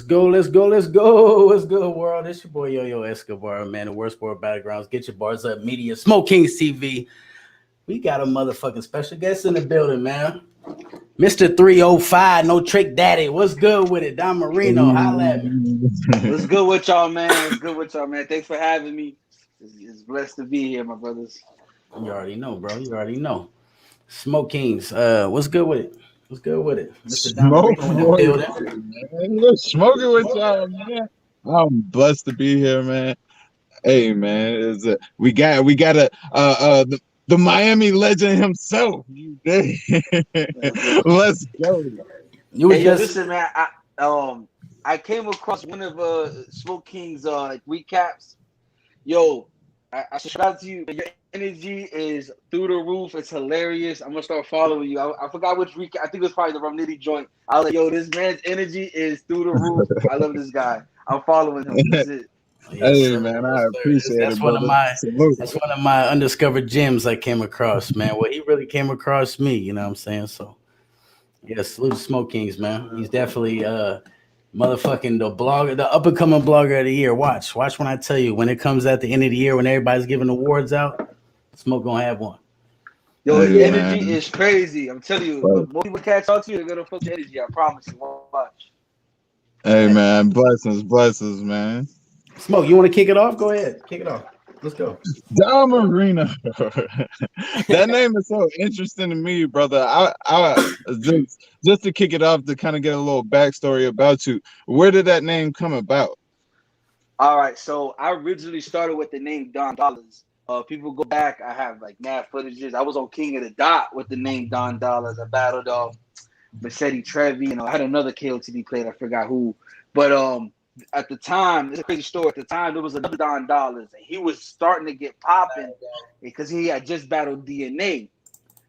go, let's go, let's go. What's good, world? It's your boy Yo Escobar, man. The worst sport battlegrounds. Get your bars up, media. Smok3 Kingz TV. We got a motherfucking special guest in the building, man. Mr. 305, no trick daddy. What's good with it? Don Marino, holla at me. What's good with y'all, man? What's good with y'all, man? Thanks for having me. It's blessed to be here, my brothers. You already know, bro. You already know. Smok3 Kingz, what's good with it? What's good with it? Mr. Don Marino in the building. Man. Look, smoking with y'all, man. I'm blessed to be here, man. Hey, man, we got the Miami legend himself. Let's go. You was just listen, man. I came across one of Smok3 Kingz recaps. Yo, I shout out to you. Your energy is through the roof. It's hilarious. I'm gonna start following you. I forgot which recap. I think it was probably the Rum Nitty joint. I was like, yo, this man's energy is through the roof. I love this guy. I'm following him. That's it. Yes, hey, sir. man, I appreciate that's it. One of my Salute. that's one of my undiscovered gems I came across, man. Well, he really came across me, you know what I'm saying? So, yes, salute to Smok3 Kingz, man. He's definitely motherfucking the up and coming blogger of the year. Watch when I tell you, when it comes at the end of the year, when everybody's giving awards out, Smok gonna have one. Yo, Hey, your energy man. is crazy. I'm telling you, when more people catch on to you, they're gonna feel your energy. I promise you. Watch. Hey, man, blessings, man. Smok, you want to kick it off? Go ahead, kick it off. Let's go. Don Marino. That name is so interesting to me, brother. I just to kick it off to kind of get a little backstory about you. Where did that name come about? All right, so I originally started with the name Don Dollars. People go back. I have like mad footages. I was on King of the Dot with the name Don Dollars. I battled Machete Trevi, I had another KOTD player. I forgot who, but at the time, it's a crazy story. At the time, there was another Don Dollars, and he was starting to get popping because he had just battled DNA.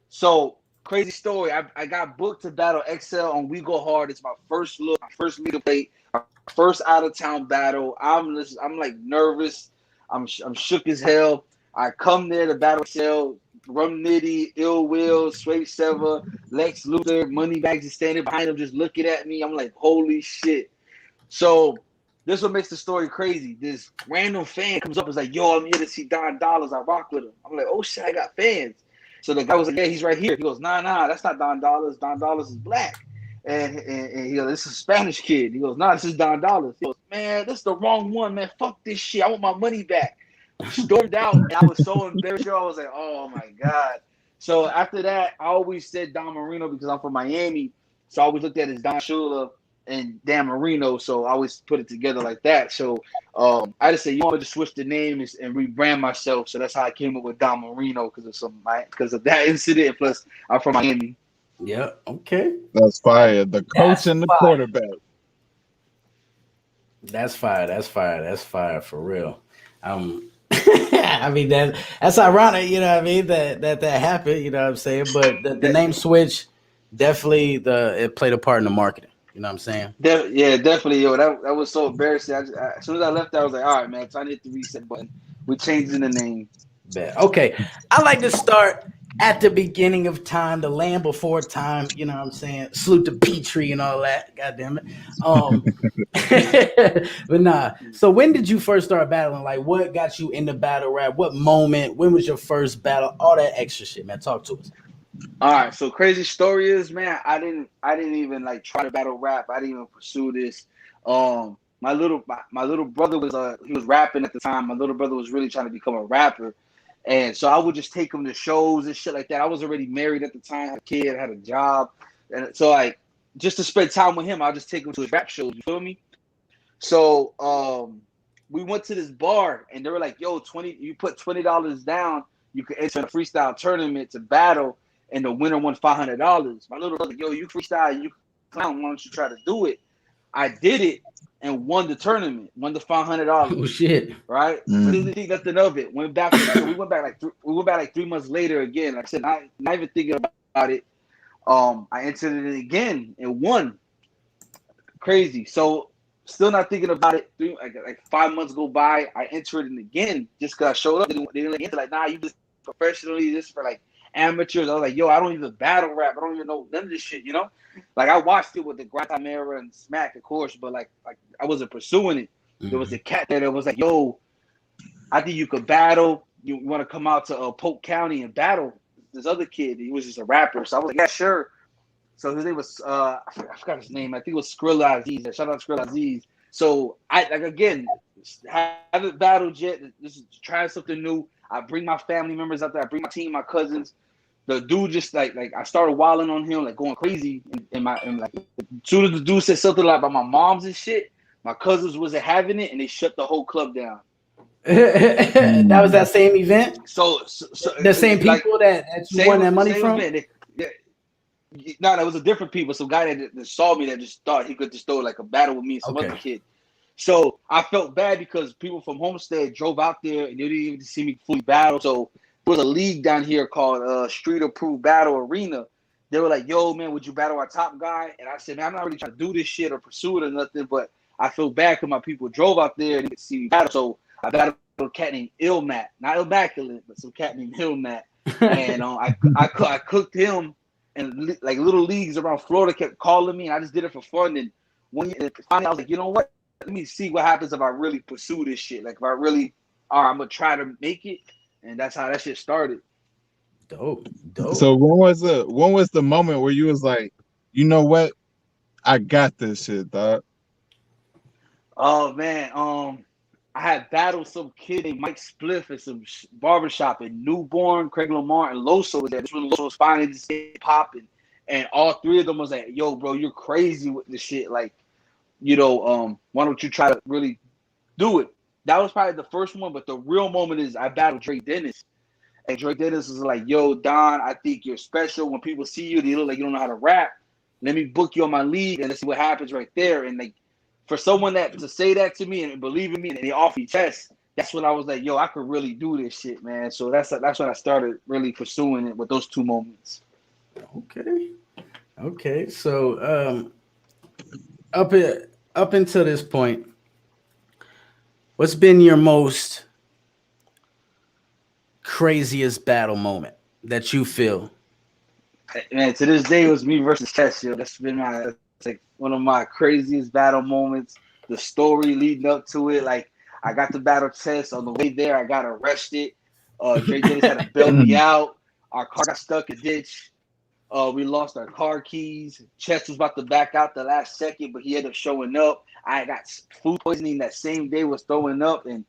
So crazy story. I got booked to battle XL on We Go Hard. It's my first look, my first meet play, my first out of town battle. I'm like nervous. I'm shook as hell. I come there to battle XL. Rum Nitty, Ill Will, Sway Sever, Lex Luthor, Moneybags is standing behind him, just looking at me. I'm like, holy shit. So this what makes the story crazy. This random fan comes up and is like, yo, I'm here to see Don Dollars. I rock with him. I'm like, oh shit, I got fans. So the guy was like, yeah, he's right here. He goes, nah, that's not Don Dollars. Don Dollars is black. And he goes, this is a Spanish kid. He goes, nah, this is Don Dollars. He goes, man, this is the wrong one, man. Fuck this shit. I want my money back. Stormed out, and I was so embarrassed. I was like, oh my God. So after that, I always said Don Marino because I'm from Miami. So I always looked at it as Don Shula and Dan Marino. So I always put it together like that. So I just said, you want to switch the name and rebrand myself. So that's how I came up with Don Marino because of that incident. Plus, I'm from Miami. Yeah, okay. That's fire. The coach and the quarterback. That's fire. That's fire for real. I mean that's ironic, you know what I mean, that happened, you know what I'm saying? But the name switch definitely it played a part in the marketing, you know what I'm saying? Yeah, definitely, yo. That was so embarrassing. As soon as I left, I was like, all right, man, so I need the reset button. We're changing the name. Okay, I like to start at the beginning of time, the land before time, you know what I'm saying? Salute to Petrie and all that, god damn it. But nah, so when did you first start battling? Like, what got you into battle rap? What moment? When was your first battle? All that extra shit, man. Talk to us. All right, so crazy story is, man, I didn't even like try to battle rap. I didn't even pursue this. My little brother was he was rapping at the time. My little brother was really trying to become a rapper. And so I would just take him to shows and shit like that. I was already married at the time, had a kid, had a job. And so like just to spend time with him, I'll just take him to his rap shows, you feel me? So we went to this bar and they were like, yo, you put $20 down, you could enter a freestyle tournament to battle, and the winner won $500. My little brother, yo, you freestyle, you clown, why don't you try to do it? I did it and won the tournament, won the $500. Oh shit! Right? But didn't think nothing of it. We went back like 3 months later again. Like I said, not even thinking about it. I entered it again and won. Crazy. So still not thinking about it. Like 5 months go by, I entered it again just because I showed up. They didn't let me enter. Like, nah, you just professionally just for like amateurs. I was like, yo, I don't even battle rap. I don't even know none of this shit, you know? Like, I watched it with the Grindtime era and Smack, of course, but like I wasn't pursuing it. There was a cat there that was like, yo, I think you could battle. You want to come out to Polk County and battle this other kid? He was just a rapper. So I was like, yeah, sure. So his name was, I forgot his name. I think it was Skrilla Aziz. Shout out to Skrilla Aziz. So I, like, again, haven't battled yet. This is trying something new. I bring my family members out there. I bring my team, my cousins. The dude just like I started wilding on him, like going crazy. And like, as soon as the dude said something like about my moms and shit, my cousins wasn't having it, and they shut the whole club down. That was that same event. So the same people that you won that money from. No, that was a different people. Some guy that saw me that just thought he could just throw like a battle with me and some other kid. So I felt bad because people from Homestead drove out there and they didn't even see me fully battle. So there was a league down here called Street Approved Battle Arena. They were like, yo, man, would you battle our top guy? And I said, man, I'm not really trying to do this shit or pursue it or nothing, but I feel bad because my people drove out there and they didn't see me battle. So I battled a cat named Illmat. Not Immaculate, but some cat named Illmat. And I cooked him. And like little leagues around Florida kept calling me, and I just did it for fun. And finally I was like, you know what? Let me see what happens if I really pursue this shit. Like if I really, I'm gonna try to make it, and that's how that shit started. Dope. So when was the moment where you was like, you know what, I got this shit, dog? Oh man, I had battled some kid named Mike Spliff at some barbershop in Newborn. Craig Lamar and Loso was there. This when Loso was finally just popping. And all three of them was like, yo, bro, you're crazy with this shit. Like, you know, why don't you try to really do it? That was probably the first one. But the real moment is I battled Drake Dennis. And Drake Dennis was like, yo, Don, I think you're special. When people see you, they look like you don't know how to rap. Let me book you on my league and let's see what happens right there. And like, for someone to say that to me and believe in me and they offer me tests, that's when I was like, yo, I could really do this shit, man. So that's when I started really pursuing it with those two moments. Okay. So up until this point, what's been your most craziest battle moment that you feel? Man, to this day, it was me versus Chess. Yo. That's been like one of my craziest battle moments. The story leading up to it, like I got to battle Chess. On the way there, I got arrested. Drake Dennis had to bail me out. Our car got stuck in a ditch. We lost our car keys. Chess was about to back out the last second, but he ended up showing up. I got food poisoning that same day, was throwing up, and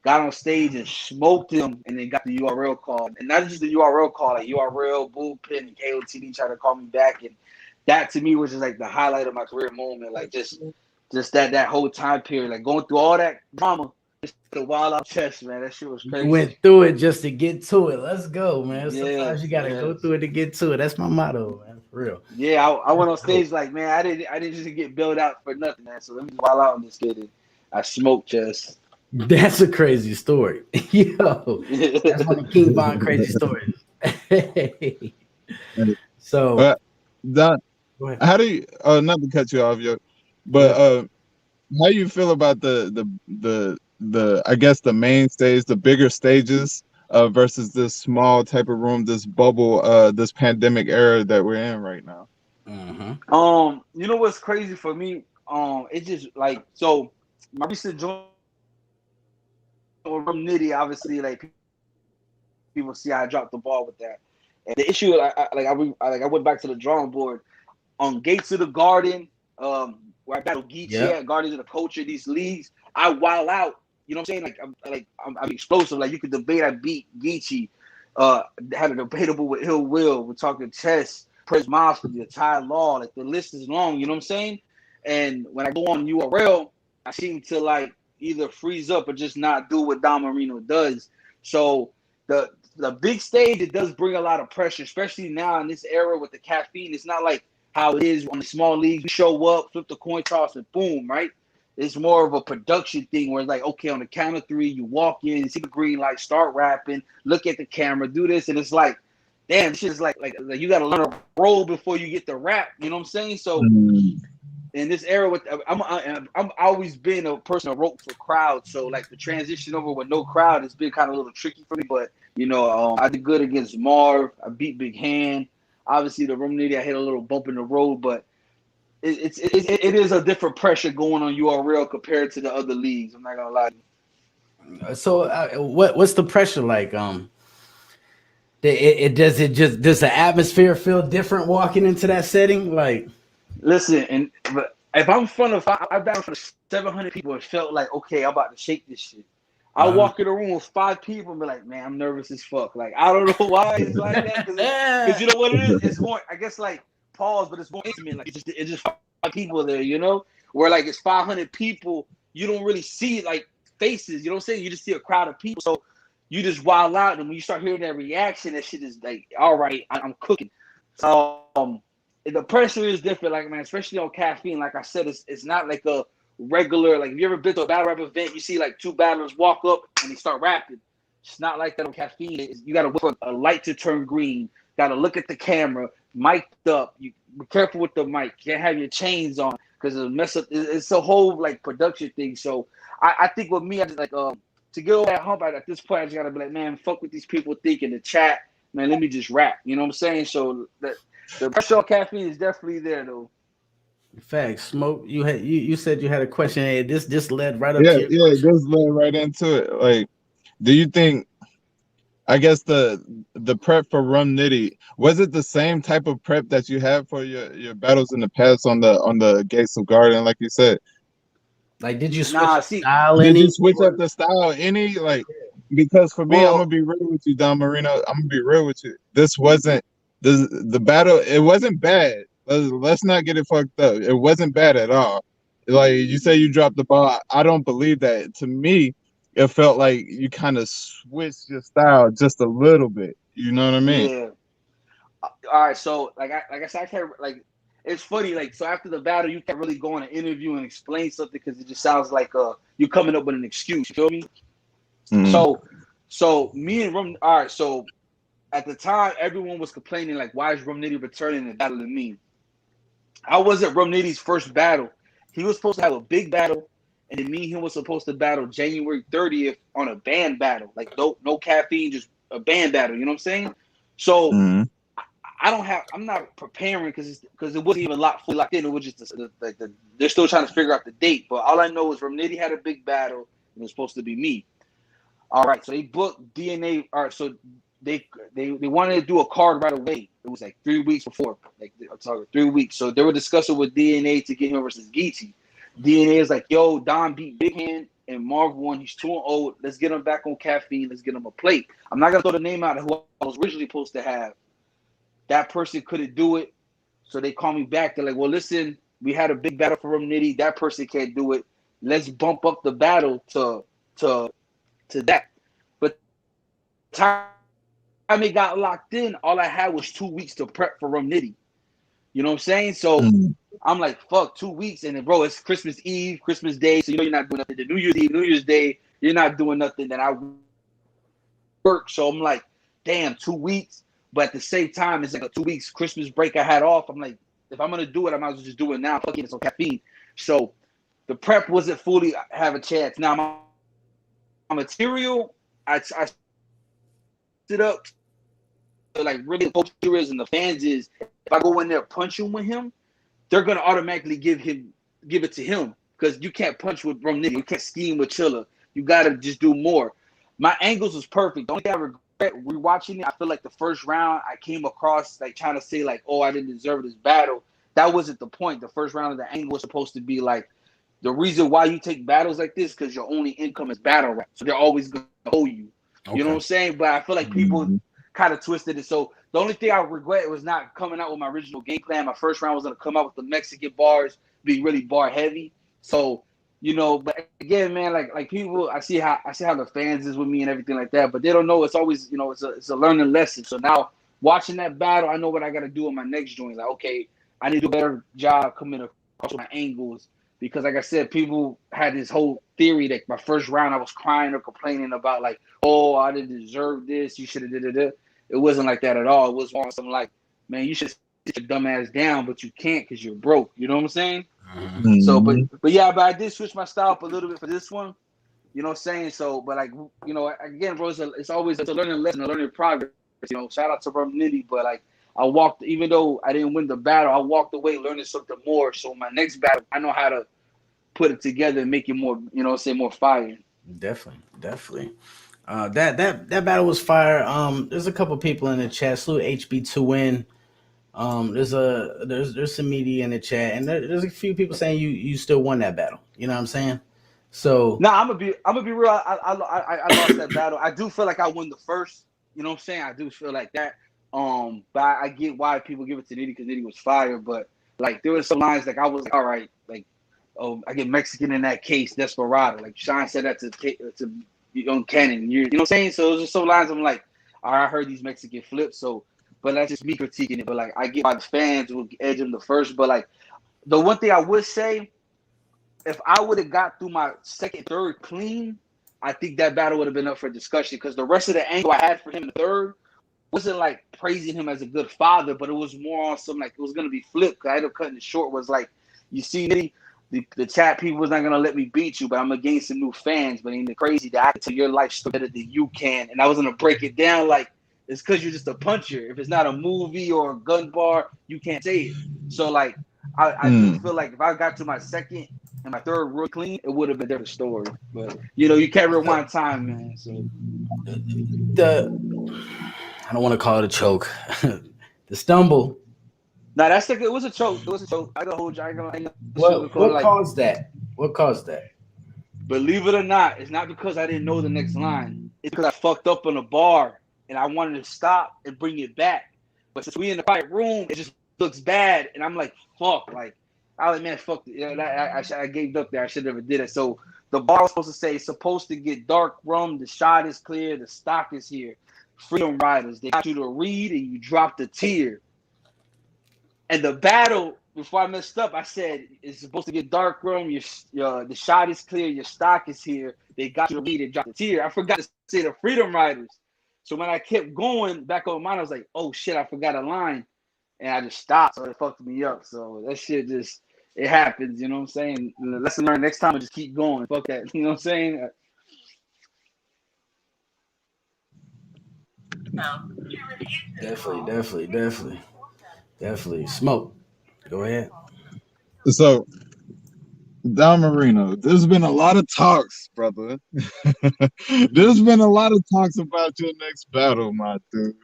got on stage and smoked him, and then got the URL call. And not just the URL call, like URL, Bullpen, and KOTD tried to call me back. And that to me was just like the highlight of my career moment. Like just that whole time period, like going through all that drama, just the wild out Chess, man. That shit was crazy. You went through it just to get to it. Let's go, man. Sometimes you gotta go through it to get to it. That's my motto, man. For real. Yeah, I went on stage like, man, I didn't just get bailed out for nothing, man. So let me wild out on this kid. And I smoked Chess. That's a crazy story. Yo, that's one of King Von crazy stories. So, Don, how do you? Not to cut you off, but how you feel about the I guess the main stage, the bigger stages, versus this small type of room, this bubble, this pandemic era that we're in right now? You know what's crazy for me? It's just like, so my recent joint from Nitty, obviously, like people see I dropped the ball with that. And the issue, I went back to the drawing board on Gates of the Garden, where I battled Geechee at Guardians of the Culture, these leagues. I wild out, you know what I'm saying? I'm explosive. Like you could debate. I beat Geechee. Had a debatable with Ill Will. We're talking Chess, Prince Mafia, Ty Law. Like the list is long. You know what I'm saying? And when I go on URL, I seem to like either freeze up or just not do what Don Marino does. So the big stage, it does bring a lot of pressure, especially now in this era with the caffeine. It's not like how it is on the small leagues. You show up, flip the coin toss, and boom, right? It's more of a production thing where it's like, okay, on the count of three, you walk in, see the green light, start rapping, look at the camera, do this, and it's like, damn, this shit is like you got to learn a role before you get the rap. You know what I'm saying? So in this era with I'm always been a person who wrote for crowds, so like the transition over with no crowd has been kind of a little tricky for me. But I did good against Marv. I beat Big Hand. Obviously, the Rum Nitty I hit a little bump in the road, but it is a different pressure going on URL compared to the other leagues. I'm not gonna lie. So what's the pressure like? Does the atmosphere feel different walking into that setting? Like, listen, but if I'm in front of I've been in front of 700 people, it felt like okay, I'm about to shake this shit. I walk in a room with 5 people and be like, man, I'm nervous as fuck. Like I don't know why it's like that because you know what it is. It's more, I guess, like pause, but it's more intimate. Like it's just 5 people there, where like it's 500 people, you don't really see like faces. You know what I'm saying? You just see a crowd of people, so you just wild out, and when you start hearing that reaction, that shit is like, all right, I'm cooking. So the pressure is different, like man, especially on caffeine. Like I said, it's not like a regular, like if you ever been to a battle rap event, you see like 2 battlers walk up and they start rapping. It's not like that on caffeine. You gotta wait for a light to turn green, gotta look at the camera, mic'd up. You be careful with the mic, you can't have your chains on because it'll mess up. It's a whole like production thing. So I think with me, I just like to get over that hump at this point, I just gotta be like, man, fuck what these people think in the chat, man, let me just rap. You know what I'm saying? So the pressure on caffeine is definitely there though. Facts. Smoke, you said you had a question. Hey, this led right up Yeah, to your question. this led right into it. Like, do you think? I guess the prep for Rum Nitty, was it the same type of prep that you had for your battles in the past on the Gates of Garden, like you said? Like, did you switch Nah, the see, style Did you any? switch up the style any? Like, because for me, I'm gonna well, be real with you, Don Marino. I'm gonna be real with you. This wasn't the battle. It wasn't bad. Let's not get it fucked up. It wasn't bad at all. Like you say, you dropped the ball. I don't believe that. To me, it felt like you kind of switched your style just a little bit. You know what I mean? yeah. All right, so like I said, I can't like. It's funny, like so after the battle, you can't really go on an interview and explain something because it just sounds like you coming up with an excuse. You feel me? Mm-hmm. So me and Rum. All right, so at the time, everyone was complaining like, why is Rum Nitty returning and battling me? I wasn't Rum Nitty's first battle. He was supposed to have a big battle, and then me and him was supposed to battle January 30th on a band battle, like no caffeine, just a band battle. You know what I'm saying? So Mm-hmm. I'm not preparing because it wasn't even fully locked in. It was just they're still trying to figure out the date. But all I know is Rum Nitty had a big battle, and it was supposed to be me. All right, so they booked DNA. All right, so they wanted to do a card right away. It was like 3 weeks before, like I'm talking 3 weeks. So they were discussing with DNA to get him versus Geechee. DNA is like, yo, Don beat Big Hand and Marv won. He's 2-0. Let's get him back on caffeine. Let's get him a plate. I'm not gonna throw the name out of who I was originally supposed to have. That person couldn't do it, so they called me back. They're like, well, listen, we had a big battle for Rum Nitty. That person can't do it. Let's bump up the battle to that. But time it got locked in, all I had was 2 weeks to prep for Rum Nitty. You know what I'm saying? So I'm like, fuck, 2 weeks, and then bro, it's Christmas Eve, Christmas Day, so you're not doing nothing. The New Year's Eve, New Year's Day, you're not doing nothing. Then I work, so I'm like, damn, 2 weeks. But at the same time, it's like a 2 weeks Christmas break I had off. I'm like, if I'm gonna do it, I might as well just do it now. Fuck it, it's on caffeine. So the prep wasn't fully have a chance. Now my material, I sit up to like really the culture is and the fans is if I go in there punching with him, they're gonna automatically give it to him because you can't punch with Rum Nitty, you can't scheme with Chilla. You gotta just do more. My angles was perfect. The only thing I regret rewatching it, I feel like the first round I came across like trying to say like, oh, I didn't deserve this battle. That wasn't the point. The first round of the angle was supposed to be like the reason why you take battles like this because your only income is battle rap, so they're always gonna owe you. Okay. You know what I'm saying? But I feel like people kind of twisted it. So the only thing I regret was not coming out with my original game plan. My first round was gonna come out with the Mexican bars, be really bar heavy. So but again, man, like people, I see how the fans is with me and everything like that, but they don't know it's always, it's a learning lesson. So now watching that battle, I know what I got to do in my next joint. Like, okay, I need to do a better job coming across my angles because, like I said, people had this whole theory that my first round I was crying or complaining about like, oh, I didn't deserve this. You should have did it. It wasn't like that at all. It was more something like, man, you should sit your dumb ass down, but you can't because you're broke. You know what I'm saying? So, Mhm. but yeah, but I did switch my style up a little bit for this one. You know what I'm saying? So, but like, you know, again, bro, it's always a learning lesson, a learning progress. You know, shout out to Bro Nitty, but like, I walked, even though I didn't win the battle, I walked away learning something more. So my next battle, I know how to put it together and make it more, you know, say more fire. Definitely, definitely. That battle was fire. There's a couple people in the chat. Salute HB2N. There's some media in the chat, and there's a few people saying you still won that battle. You know what I'm saying? So Now I'm gonna be real. I lost that battle. I do feel like I won the first. You know what I'm saying? I do feel like that. But I get why people give it to Nitty because Nitty was fire. But like there were some lines like I was like, all right, like I get Mexican in that case, Desperado. Like Sean said that to Young Cannon. You know what I'm saying? So there's just some lines I'm like, all right, I heard these Mexican flips. So, but that's just me critiquing it. But like I get why the fans will edge him the first. But like the one thing I would say, if I would have got through my second, third clean, I think that battle would have been up for discussion because the rest of the angle I had for him in the third wasn't like praising him as a good father, but it was more on some like it was gonna be flipped. I ended up cutting it short. Was like, you see, Nitty, the chat people was not gonna let me beat you, but I'm gonna gain some new fans. But ain't it crazy that I can tell your life story better than you can? And I was gonna break it down like it's because you're just a puncher. If it's not a movie or a gun bar, you can't say it. So like I do feel like if I got to my second and my third real clean, it would have been a different story. But you know, you can't rewind time, man. So the I don't want to call it a choke. The stumble. now that's like it was a choke. It was a choke. I gonna hold you. I ain't gonna sugarcoat it. What Like, caused that? What caused that? believe it or not, it's not because I didn't know the next line. It's because I fucked up on a bar and I wanted to stop and bring it back. But since we in the quiet room, it just looks bad, and I'm like, fuck. Like, I was like, man, fuck. I gave up there. I should never did it. So the bar was supposed to say, it's supposed to get dark rum. The shot is clear. The stock is here. Freedom Riders. They got you to read and you dropped a tear. And the battle, before I messed up, I said it's supposed to get dark room. The shot is clear. Your stock is here. They got you to read and drop the tear. I forgot to say the Freedom Riders. So when I kept going back on mine, I was like, oh shit, I forgot a line, and I just stopped. So it fucked me up. So that shit just it happens. You know what I'm saying? Lesson learned. Next time, I just keep going. Fuck that. You know what I'm saying? Definitely. Smoke. Go ahead. So, Don Marino, there's been a lot of talks, brother. There's been a lot of talks about your next battle, my dude.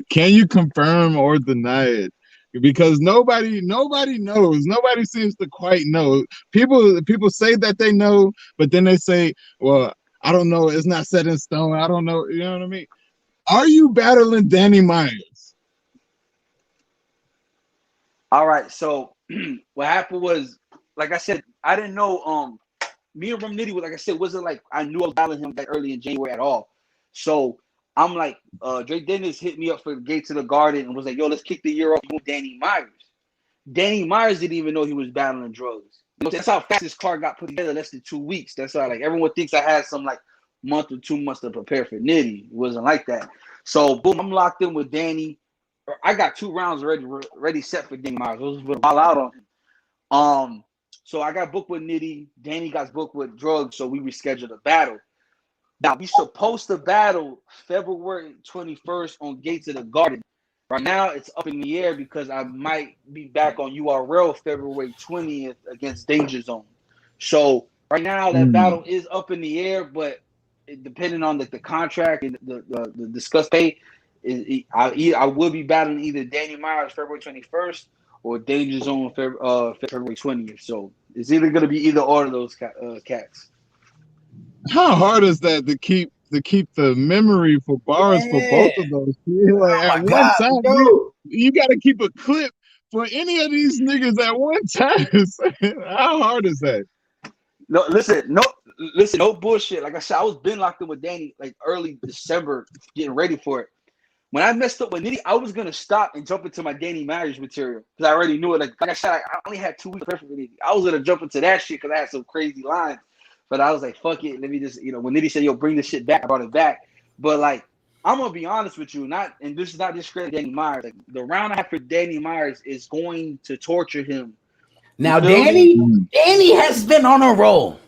Can you confirm or deny it? Because nobody knows. Nobody seems to quite know. People say that they know, but then they say, "Well, I don't know. It's not set in stone. I don't know." You know what I mean? Are you battling Danny Myers? All right. So what happened was, like I said, I didn't know. Me and Rum Nitty was, like I said, wasn't like I knew I was battling him that early in January at all. So I'm like, Drake Dennis hit me up for the Gates of the Garden and was like, yo, let's kick the year off with Danny Myers. Danny Myers didn't even know he was battling drugs. You know, that's how fast this card got put together, less than 2 weeks. That's how like everyone thinks I had some like month or 2 months to prepare for Nitty. It wasn't like that. So boom, I'm locked in with Danny. I got 2 rounds already set for Danny Myers. I was all out on him. So I got booked with Nitty. Danny got booked with drugs, so we rescheduled a battle. Now we supposed to battle February 21st on Gates of the Garden. Right now it's up in the air because I might be back on URL February 20th against Danger Zone. So right now that battle is up in the air, but depending on the contract and the discussed pay, I will be battling either Danny Myers February 21st or Danger Zone February 20th. So it's either going to be either or of those cats. How hard is that to keep the memory for bars for both of those? Like at one time, you got to keep a clip for any of these niggas at one time. How hard is that? No, no bullshit. Like I said, I was been locked in with Danny like early December, getting ready for it. When I messed up with Nitty, I was gonna stop and jump into my Danny Myers material because I already knew it. Like I said, I only had 2 weeks to prepare for Nitty. I was gonna jump into that shit because I had some crazy lines. But I was like, fuck it, let me just, when Nitty said, yo, bring this shit back, I brought it back. But like, I'm gonna be honest with you, and this is not discredit Danny Myers. Like the round I have for Danny Myers is going to torture him Now, feel Danny, me? Danny has been on a roll.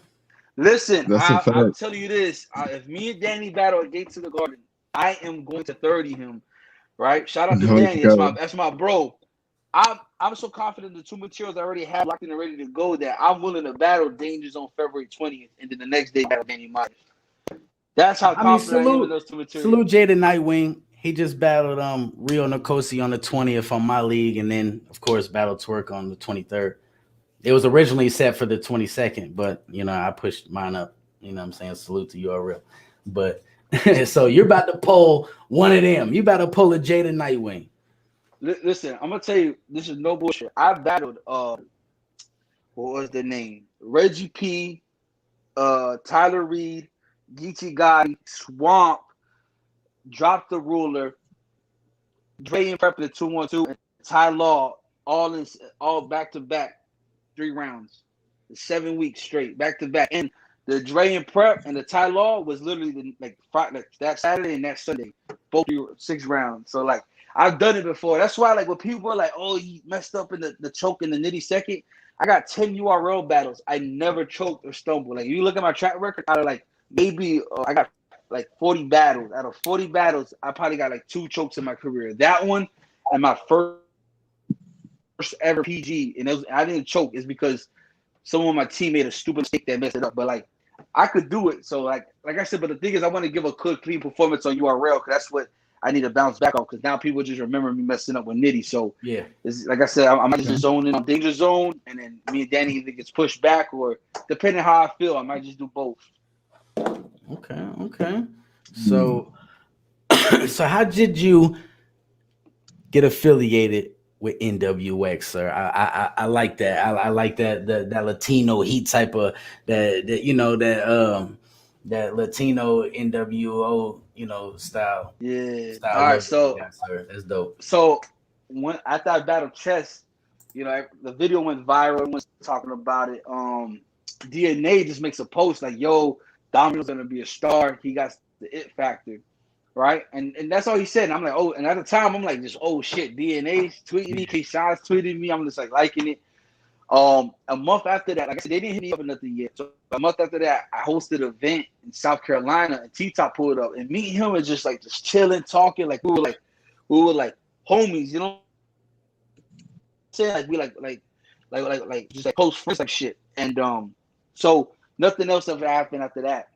Listen, That's a I'm fact. telling you this. If me and Danny battle at Gates of the Garden, I am going to 30 him. Right? Shout out to Let's Danny. go. That's my bro. I'm so confident in the two materials I already have locked in and ready to go that I'm willing to battle Danger Zone February 20th and then the next day battle Danny Myers. That's how I mean, confident I am in those two salute materials. Jada Nightwing. He just battled Rio Nkosi on the 20th on my league, and then of course battled Twerk on the 23rd. It was originally set for the 22nd, but you know, I pushed mine up. You know what I'm saying? Salute to URL. But so you're about to pull one of them. You about to pull a Jada Nightwing. Listen, I'm gonna tell you, this is no bullshit. I battled what was the name? Reggie P, Tyler Reed, Geechee Gotti, Swamp, Drop the Ruler, Dre and Prep the 212, and Ty Law all back to back 3 rounds, 7 weeks straight, back to back. And the Dre and Prep and the Ty Law was literally like that Saturday and that Sunday, both 6 rounds. So like I've done it before. That's why like when people are like, oh, you messed up in the choke in the nitty second. I got 10 URL battles. I never choked or stumbled. Like you look at my track record, out of like maybe I got like 40 battles. Out of 40 battles, I probably got like 2 chokes in my career. That one and my first ever PG, and I didn't choke is because someone on my team made a stupid mistake that messed it up. But like I could do it. So like I said, but the thing is I want to give a good clean performance on URL because that's what I need to bounce back on because now people just remember me messing up with Nitty. So Yeah, it's, like I said, I'm just zoning on Danger Zone, and then me and Danny either gets pushed back or depending how I feel, I might just do both. Okay. So so how did you get affiliated with NWX, sir? I like that. I like that that Latino heat type of that you know that Latino NWO style. Yeah. I All right. love that you got, sir. That's dope. So when after I battled Chess, the video went viral. Everyone's talking about it. DNA just makes a post like, "Yo, Domino's gonna be a star. He got the it factor." Right, and that's all he said. And I'm like, oh, and at the time, I'm like, just oh shit, DNA's tweeting me, Cashapp tweeted me. I'm just like liking it. A month after that, like I said, they didn't hit me up or nothing yet. So a month after that, I hosted an event in South Carolina, and T-Top pulled up, and me and him was just chilling, talking, like we were like homies, you know what I'm saying? Like we like just like close friends, like shit. And so nothing else ever happened after that.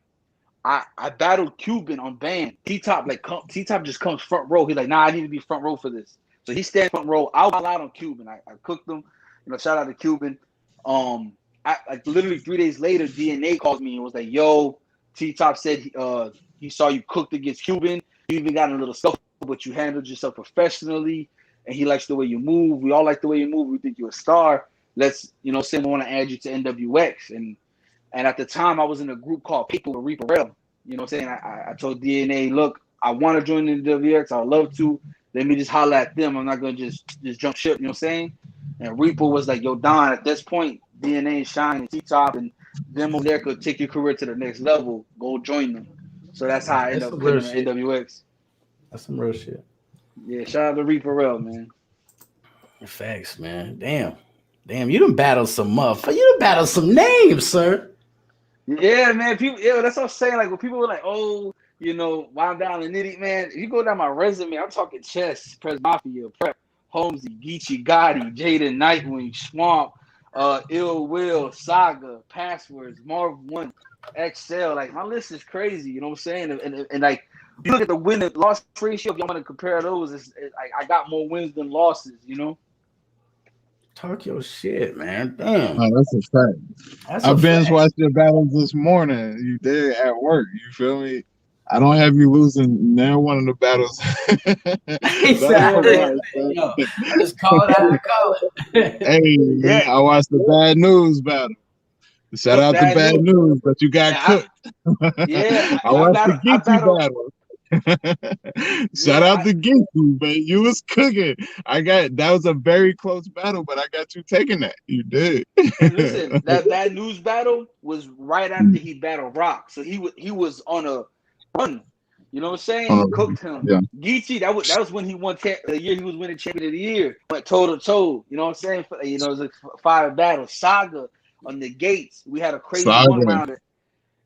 I battled Cuban on band. T-Top T-Top just comes front row. He's like, nah, I need to be front row for this. So he stands front row. I was out on Cuban. I cooked him. Shout out to Cuban. I like literally 3 days later, DNA calls me and was like, yo, T-Top said he saw you cooked against Cuban. You even got in a little stuff, but you handled yourself professionally, and he likes the way you move. We all like the way you move. We think you're a star. Let's, say we want to add you to NWX. And at the time, I was in a group called People with Reaper Rail. You know what I'm saying? I told DNA, look, I want to join the NWX. I'd love to. Let me just holler at them. I'm not going to just jump ship. You know what I'm saying? And Reaper was like, yo, Don, at this point, DNA, Shine, and T-Top, and them over there could take your career to the next level. Go join them. So that's how I ended up coming to NWX. That's some real shit. Yeah, shout out to Reaper Rail, man. Facts, man. Damn, you done battled some motherfuckers. You done battled some names, sir. Yeah, man. That's what I'm saying. Like when people were like, "Oh, why I'm down in Nitty," man. If you go down my resume, I'm talking Chess, Press Mafia, Prep, Holmesy, Geechee Gotti, Jada Nightwing, Swamp, Ill Will, Saga, Passwords, Marv One, XL. Like my list is crazy. You know what I'm saying? And like you look at the win and loss ratio. If y'all want to compare those, it's I got more wins than losses. Talk your shit, man. Damn. Oh, that's a fact. I binge watched your battles this morning. You did at work. You feel me? I don't have you losing now one of the battles. I just call it how I call it. Hey, yeah. I watched the Bad News battle. Shout out to Bad News, but you got cooked. I watched the Geechee battle. Shout out to Geechee, man. You was cooking. That was a very close battle, but I got you taking that. You did. And listen, that news battle was right after he battled Rock, so he was on a run. You know what I'm saying? Cooked him. Yeah. Geechee, that was when he won the year he was winning champion of the year. Went toe to toe. You know what I'm saying? You know, it was a fire battle. Saga on the gates. We had a crazy one rounder.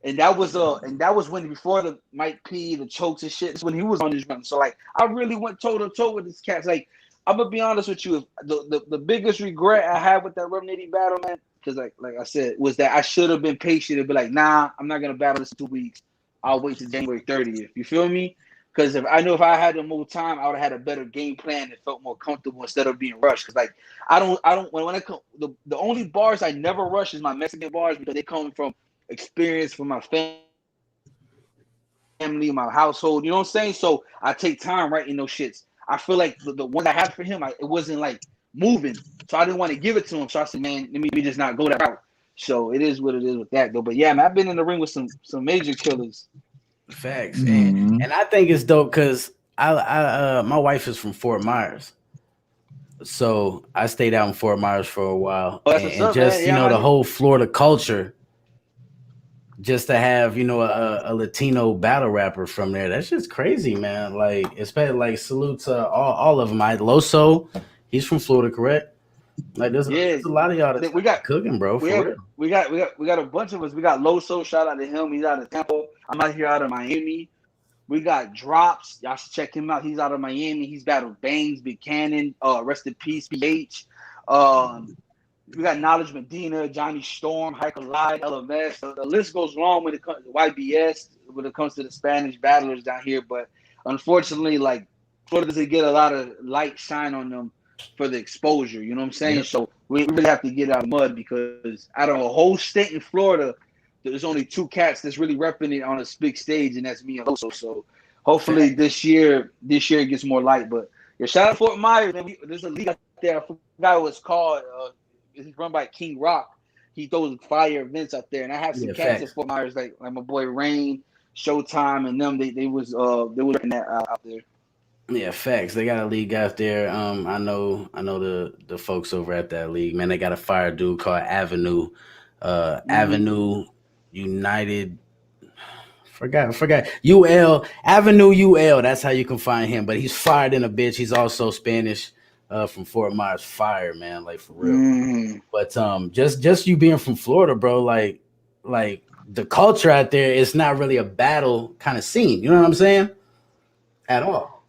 And that was when before the Mike P, the chokes and shit. That's when he was on his run. So like I really went toe to toe with this cat. Like I'm gonna be honest with you. The biggest regret I had with that Rum Nitty battle, man, because like I said, was that I should have been patient and be like, nah, I'm not gonna battle this in 2 weeks. I'll wait till January 30th. You feel me? Because if I had more time, I would have had a better game plan and felt more comfortable instead of being rushed. Because like I don't when I come the only bars I never rush is my Mexican bars because they come from experience from my family, my household. You know what I'm saying? So I take time writing those shits. I feel like the one I had for him, it wasn't like moving, so I didn't want to give it to him. So I said, man, let me just not go that route. So it is what it is with that though. But yeah, man, I've been in the ring with some major killers. Facts. And I think it's dope because I my wife is from Fort Myers. So I stayed out in Fort Myers for a while. And just, you know, the whole Florida culture, just to have, you know, a Latino battle rapper from there, that's just crazy, man. Like, especially like salute to all of them. Loso, he's from Florida, correct? Like there's a lot of y'all that we got cooking, bro. We got a bunch of us. We got Loso, shout out to him. He's out of Tampa. I'm out here out of Miami. We got Drops. Y'all should check him out. He's out of Miami. He's battled Bangs, Big Cannon, rest in peace, PH. We got Knowledge Medina, Johnny Storm, Hiker Live, LMS. The list goes long when it comes to YBS, when it comes to the Spanish battlers down here. But unfortunately, like Florida doesn't get a lot of light shine on them for the exposure. You know what I'm saying? Yep. So we really have to get out of mud because out of a whole state in Florida, there's only 2 cats that's really repping it on a big stage, and that's me and Loso. So hopefully this year it gets more light. But yeah, shout out Fort Myers, man. There's a league out there. I forgot what it's called. It's run by King Rock. He throws fire events out there, and I have some cats at Fort Myers, like my boy Rain, Showtime, and them. They was working that out there. Yeah, facts. They got a league out there. I know the folks over at that league, man. They got a fire dude called Avenue, Avenue United. Forgot UL Avenue UL. That's how you can find him. But he's fired in a bitch. He's also Spanish. From Fort Myers, fire, man, like for real. But just you being from Florida, bro, like the culture out there is not really a battle kind of scene. You know what I'm saying? At all.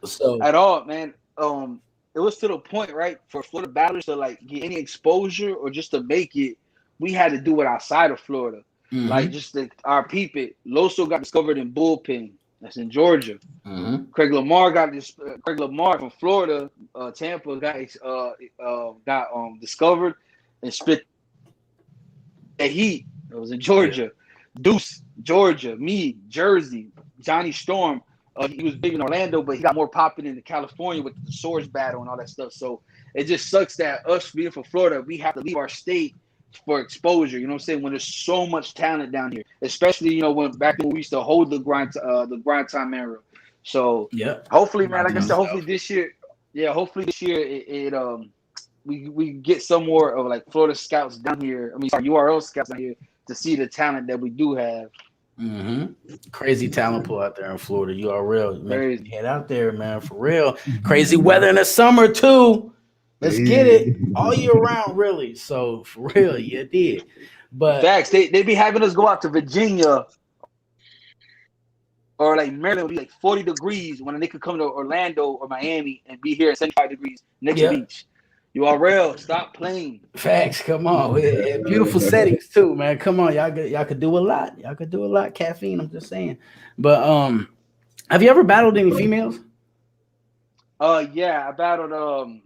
So at all, man. It was to the point, right, for Florida battlers to like get any exposure or just to make it, we had to do it outside of Florida. Like just our people. Loso got discovered in Bullpen. That's in Georgia. Craig Lamar from Florida, Tampa got discovered and spit the heat. It was in Georgia. Deuce, Georgia. Me, Jersey. Johnny Storm. He was big in Orlando, but he got more popping in California with the Swords battle and all that stuff. So it just sucks that us being from Florida, we have to leave our state for exposure. You know what I'm saying? When there's so much talent down here, especially, you know, when we used to hold the grind time era. So hopefully, man, like I said, hopefully this year we get some more of like Florida scouts down here. I mean, URL scouts down here to see the talent that we do have. Crazy talent pool out there in Florida. You are real. Man, head out there, man, for real. Crazy weather in the summer too. Let's get it all year round, really. So for real, you did. But facts, they be having us go out to Virginia or like Maryland, would be like 40 degrees when they could come to Orlando or Miami and be here at 75 degrees next to the beach. You are real. Stop playing. Facts, come on. Beautiful settings too, man. Come on, y'all could do a lot. Y'all could do a lot. Caffeine, I'm just saying. But have you ever battled any females? Yeah, I battled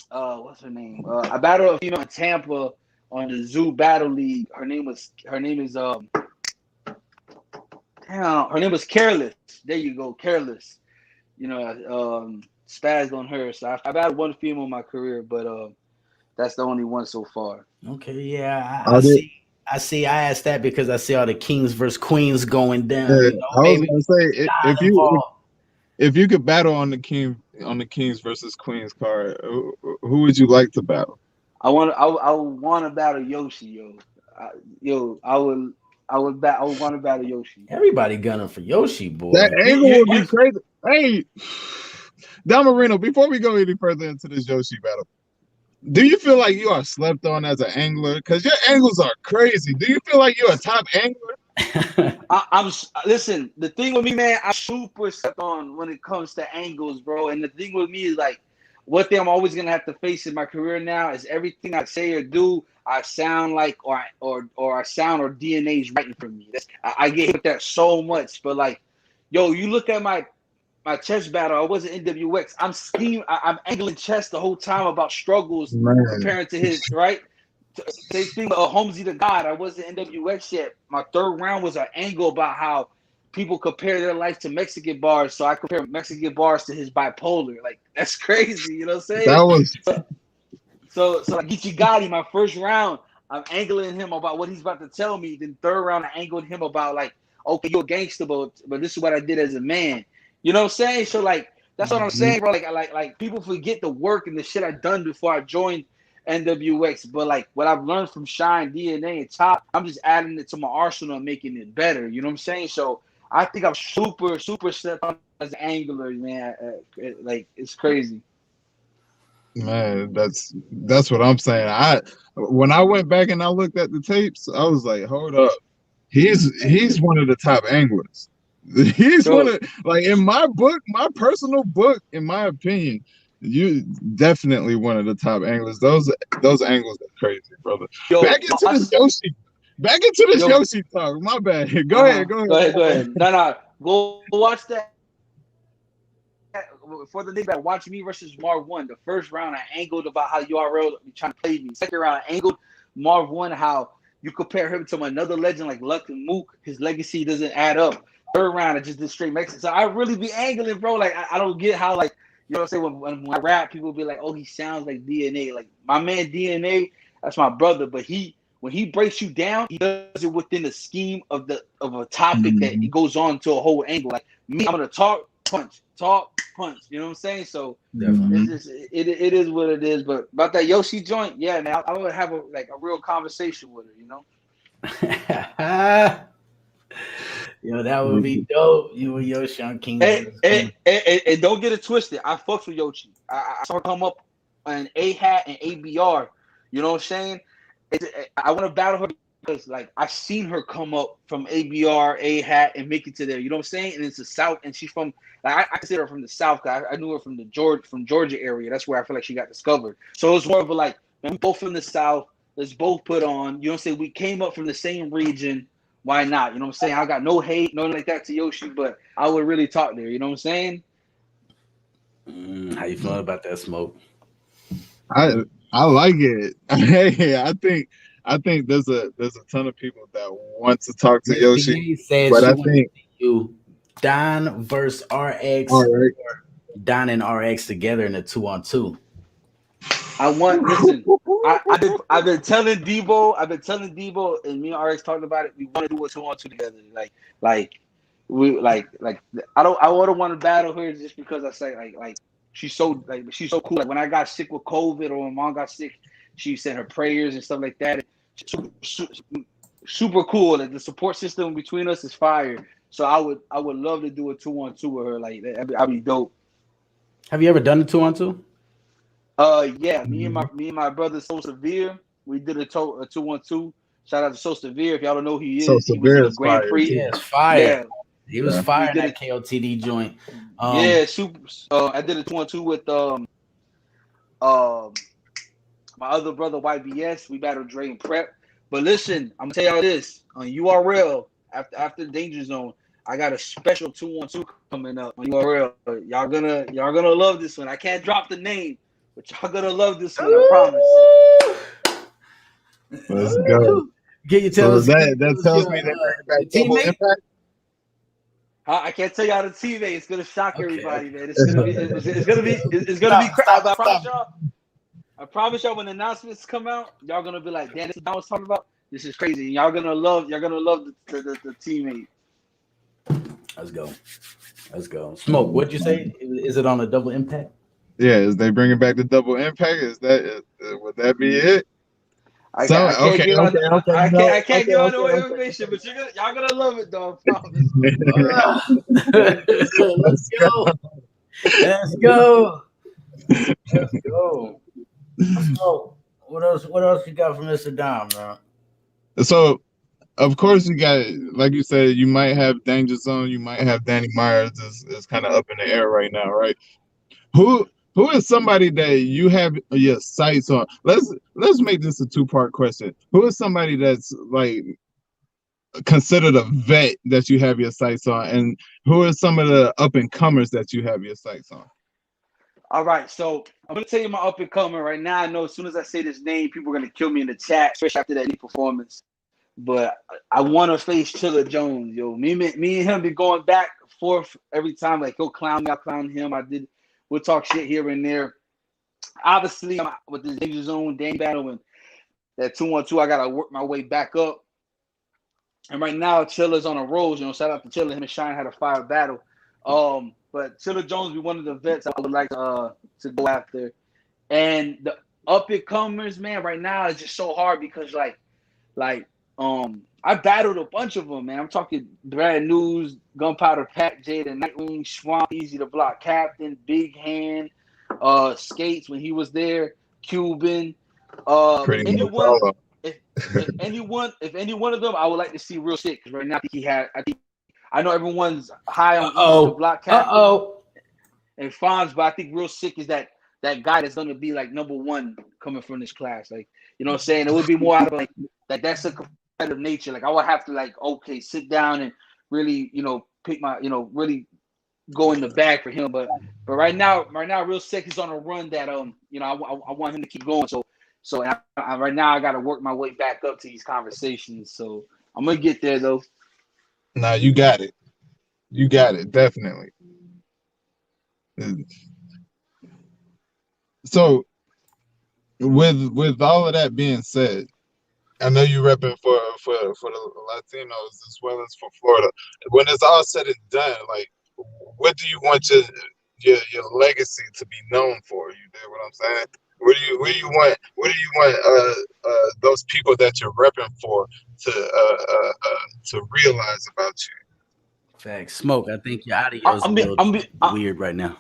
what's her name? I battled a female in Tampa on the Zoo Battle League. Her name was Careless. There you go, Careless. You know, spazzed on her. So I battled one female in my career, but that's the only one so far. Okay, yeah, I see. I asked that because I see all the kings versus queens going down. Yeah, you know, I was gonna say if you could battle on the Kings versus Queens card, who would you like to battle? I want to battle Yoshi, yo. I I would want to battle Yoshi. Everybody gunning for Yoshi, boy. That angle would be crazy. Hey, Don Marino, before we go any further into this Yoshi battle, do you feel like you are slept on as an angler? Because your angles are crazy. Do you feel like you're a top angler? I'm listen. The thing with me, man, I'm super slept on when it comes to angles, bro. And the thing with me is like, one thing I'm always gonna have to face in my career now is everything I say or do, I sound like or I sound or DNA is writing for me. I get hit with that so much. But like, yo, you look at my chess battle. I wasn't NWX. I'm angling chess the whole time about struggles comparing to his right. Same thing with Holmesy the God. I wasn't NWX yet. My third round was an angle about how people compare their life to Mexican bars. So I compare Mexican bars to his bipolar. Like, that's crazy. You know what I'm saying? That was so like Geechee Gotti, my first round, I'm angling him about what he's about to tell me. Then third round, I angled him about like, okay, you're a gangster, but this is what I did as a man. You know what I'm saying? So like, that's what I'm saying, bro. Like people forget the work and the shit I done before I joined NWX, but like what I've learned from Shine, DNA, and Top, I'm just adding it to my arsenal and making it better. You know what I'm saying? So I think I'm super stepped on as an angler, man. Like, it's crazy. Man, that's what I'm saying. When I went back and I looked at the tapes, I was like, hold up, he's one of the top anglers. He's one of, like, in my book, my personal book, in my opinion, you definitely one of the top anglers. Those angles are crazy, brother. Back into this Yoshi talk. My bad. Go ahead. Go ahead. No. Go watch that. For the nigga, watch me versus Marv 1. The first round, I angled about how URL be trying to play me. Second round, I angled Marv 1, how you compare him to another legend like Luck and Mook. His legacy doesn't add up. Third round, I just did straight Mexican. So I really be angling, bro. Like, I don't get how, like, you know what I'm saying? When I rap, people be like, oh, he sounds like DNA. Like, my man DNA, that's my brother. But when he breaks you down, he does it within the scheme of a topic that he goes on to a whole angle. Like me, I'm gonna talk, punch. You know what I'm saying? So it is what it is. But about that Yoshi joint, yeah, man, I would have a real conversation with her. You know? Yo, that would be dope. You and Yoshi on King. And don't get it twisted. I fucks with Yoshi. I saw her come up on A-Hat and ABR. You know what I'm saying? I want to battle her because, like, I've seen her come up from ABR, A-Hat, and make it to there. You know what I'm saying? And it's the South, and she's from, like, I consider her from the South. I knew her from the Georgia area. That's where I feel like she got discovered. So it's more of a, like, man, we both from the South. Let's both put on. You know what I'm saying? We came up from the same region. Why not? You know what I'm saying? I got no hate, nothing like that to Yoshi, but I would really talk there. You know what I'm saying? How you feeling about that, Smoke? I like it. Hey, I think there's a ton of people that want to talk to Yoshi, but I think you Don versus RX, right. Don and RX together in a 2-on-2. Listen. I've been telling Debo, and me and RX talked about it. We want to do a 2-on-2 together. Like I wouldn't want to battle her just because I say like she's so cool. Like when I got sick with COVID or when Mom got sick, she sent her prayers and stuff like that. Super cool. Like the support system between us is fire. So I would love to do a 2-on-2 with her. Like that'd be dope. Have you ever done a 2-on-2? Yeah, me and my brother So Severe, we did a 2-on-2. Shout out to So Severe. If y'all don't know who he is, So he was in the Grand fire. Prix. Yeah, it's fire. Yeah. He was fire in that KOTD joint. Super. I did a 2-on-2 with my other brother YBS. We battled Dre and Prep. But listen, I'm gonna tell y'all this on URL after the Danger Zone. I got a special 2-on-2 coming up on URL. Y'all gonna love this one. I can't drop the name, but y'all gonna love this one. I promise. Let's go. Get your tails. So that tells me they're bringing back Double Impact. I can't tell y'all the teammate. It's gonna shock everybody, man. It's gonna be crap. I promise y'all when the announcements come out, y'all gonna be like, damn, this is what I was talking about. This is crazy. And y'all gonna love the teammate. Let's go. Smoke, what'd you say? Is it on a Double Impact? Yeah, is they bringing back the Double Impact? Would that be it? So I can't give out. no, I can't give out no information, but y'all gonna love it though. I promise. Let's go. Let's go. Let's go. So, what else? What else you got from Mr. Dom, man? So, of course, you got, like you said, you might have Danger Zone, you might have Danny Myers. Is kind of up in the air right now, right? Who is somebody that you have your sights on? Let's make this a two-part question. Who is somebody that's like considered a vet that you have your sights on, and who are some of the up and comers that you have your sights on? All right, so I'm gonna tell you my up and coming right now. I know as soon as I say this name, people are gonna kill me in the chat, especially after that performance. But I want to face Chilla Jones, yo. Me and him be going back and forth every time. Like he'll clown me, I clown him. We'll talk shit here and there. Obviously, with this Danger Zone, Dame battle, and that 2-on-2, I gotta work my way back up. And right now, Chilla's on a roll. You know, shout out to Chilla. Him and Shine had a fire battle. But Chilla Jones be one of the vets I would like to go after. And the up and comers, man, right now is just so hard because I battled a bunch of them, man. I'm talking Brad News, Gunpowder Pat, Jade and Nightwing, Swamp, Easy to Block Captain, Big Hand, Skates when he was there, Cuban. If any one of them, I would like to see Real Sick because right now I know everyone's high on Easy to Block Captain and Fonz, but I think Real Sick is that guy that's gonna be like number one coming from this class. Like, you know what I'm saying? It would be more out of like that's a competitive nature. Like I would have to sit down and really, pick my, really go in the bag for him. But right now, Real Sick is on a run that I want him to keep going. So right now I got to work my way back up to these conversations. So I'm gonna get there though. Nah, you got it. You got it, definitely. So with all of that being said, I know you're repping for the Latinos as well as for Florida. When it's all said and done, like, what do you want your legacy to be known for? You dig what I'm saying? What do you want those people that you're repping for to realize about you? Facts. Smoke, I think your audio is a little weird right now.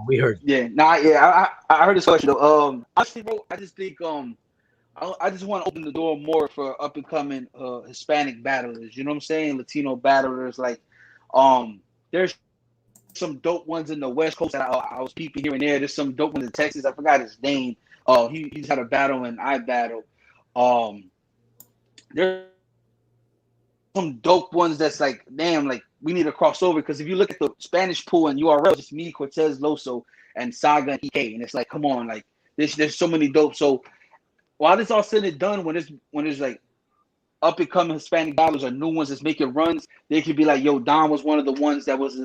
We heard. Yeah, I heard this question though. Honestly, bro, I just think I just want to open the door more for up and coming Hispanic battlers. You know what I'm saying? Latino battlers. Like, there's some dope ones in the West Coast that I was peeping here and there. There's some dope ones in Texas. I forgot his name. He's had a battle and I battle. There's some dope ones that's like, damn, like we need to cross over because if you look at the Spanish pool and URL, it's me, Cortez Loso, and Saga and EK, and it's like, come on, like there's so many dope. So while this all said and done, when there's like up and coming Hispanic battlers or new ones that's making runs, they could be like, yo, Don was one of the ones that was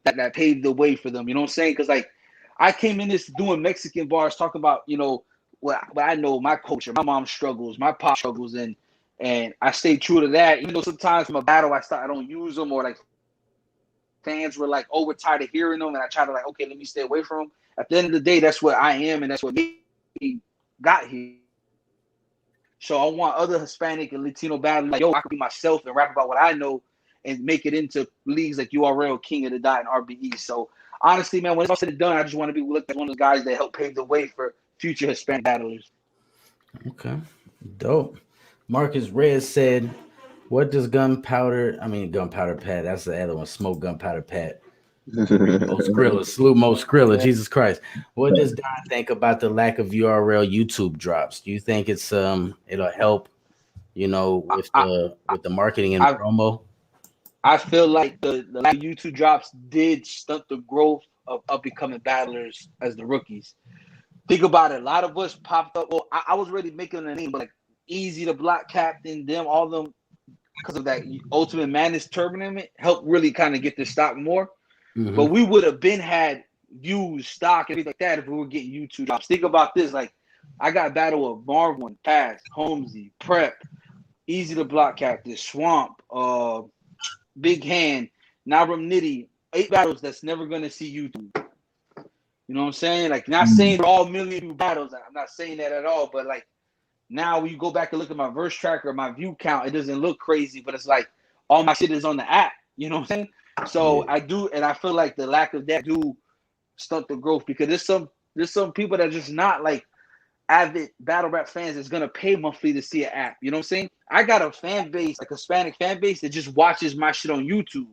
that paved the way for them. You know what I'm saying? Because like I came in this doing Mexican bars, talking about what I know, my culture, my mom's struggles, my pop struggles, and I stayed true to that. Even though sometimes from a battle I don't use them, or like fans were like, oh, we're tired of hearing them, and I try to like, okay, let me stay away from them. At the end of the day, that's what I am, and that's what me got here. So I want other Hispanic and Latino battlers like, yo, I can be myself and rap about what I know and make it into leagues like URL, King of the Dot, and RBE. So honestly, man, when it's all said and done, I just want to be looked at one of the guys that help pave the way for future Hispanic battlers. Okay, dope. Marcus Red said, what does Gunpowder Pat, that's the other one, Smoke Gunpowder Pat. Salute Mo Skrilla, Jesus Christ. What does Don think about the lack of URL YouTube drops? Do you think it's it'll help, with the marketing and promo? I feel like the lack of YouTube drops did stunt the growth of up and coming battlers as the rookies. Think about it. A lot of us popped up. Well, I was already making a name, but like Easy to Block Captain, them, all of them, because of that Ultimate Madness tournament, helped really kind of get the stock more. Mm-hmm. But we would have had views, stock, everything like that if we were getting YouTube drops. Think about this. Like, I got a battle of Marvin, Pass, Holmesy, Prep, Easy to Block Captain, Swamp, Big Hand, Nabram Nitty, 8 battles that's never going to see YouTube. You know what I'm saying? Like, not saying they're all million battles. I'm not saying that at all. But, like, Now when you go back and look at my verse tracker, my view count, it doesn't look crazy, but it's like all my shit is on the app. You know what I'm saying? So I do, and I feel like the lack of that do stunt the growth because there's some people that are just not like avid battle rap fans that's gonna pay monthly to see an app. You know what I'm saying? I got a fan base, like a Hispanic fan base that just watches my shit on YouTube.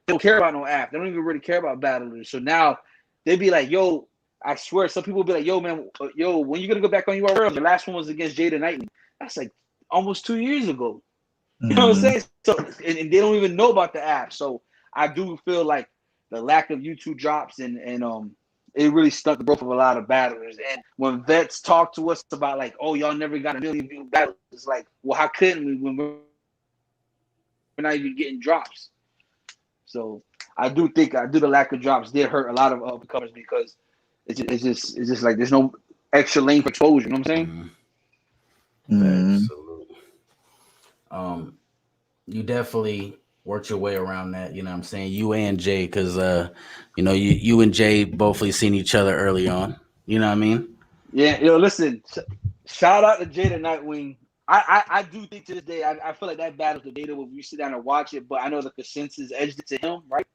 They don't care about no app. They don't even really care about battlers. So now they be like, yo, I swear, some people be like, yo, man, yo, when you gonna go back on URL? The last one was against Jada Nightly. That's like almost 2 years ago. You know what I'm saying? So and they don't even know about the app. So I do feel like the lack of YouTube drops and it really stuck the growth of a lot of battlers. And when vets talk to us about like, oh, y'all never got a million view battles, it's like, well, how couldn't we when we're not even getting drops? So I do think the lack of drops did hurt a lot of upcomers because it's just like there's no extra lane for exposure. You know what I'm saying? Absolutely. You definitely worked your way around that. You know what I'm saying? You and Jay, because you and Jay both seen each other early on. You know what I mean? Yeah. Listen. Shout out to Jada Nightwing. I do think to this day I feel like that battle's the data when you sit down and watch it, but I know the consensus edged it to him, right?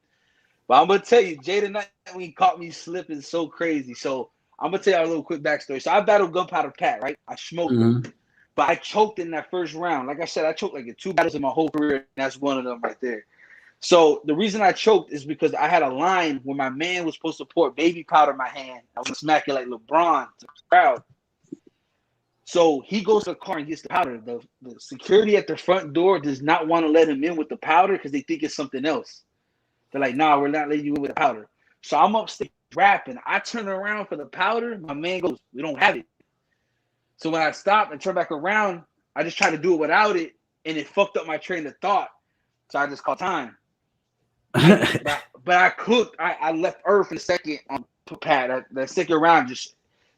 But I'm gonna tell you, Jada Nightwing caught me slipping so crazy. So I'm gonna tell you a little quick backstory. So I battled Gunpowder Pat, right? I smoked him, but I choked in that first round. Like I said, I choked like in 2 battles in my whole career, and that's one of them right there. So the reason I choked is because I had a line where my man was supposed to pour baby powder in my hand. I was gonna smack it like LeBron to the crowd. So he goes to the car and gets the powder. The security at the front door does not want to let him in with the powder because they think it's something else. They're like, nah, we're not letting you in with the powder. So I'm upstage rapping. I turn around for the powder. My man goes, we don't have it. So when I stop and turn back around, I just try to do it without it, and it fucked up my train of thought. So I just called time. But I cooked. I left Earth in a second on Pat. That second round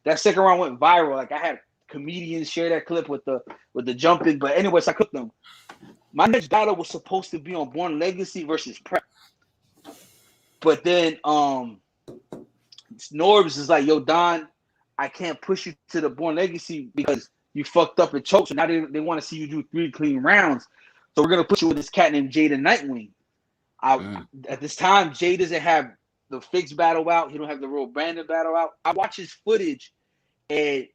went viral. Like I had comedians share that clip with the jumping. But anyways, I cooked them. My next battle was supposed to be on Born Legacy versus Prep. But then Norbs is like, yo, Don, I can't push you to the Born Legacy because you fucked up and choked. So now they want to see you do 3 clean rounds. So we're going to put you with this cat named Jada Nightwing. At this time, Jay doesn't have the fixed battle out. He don't have the real Brandon battle out. I watch his footage, and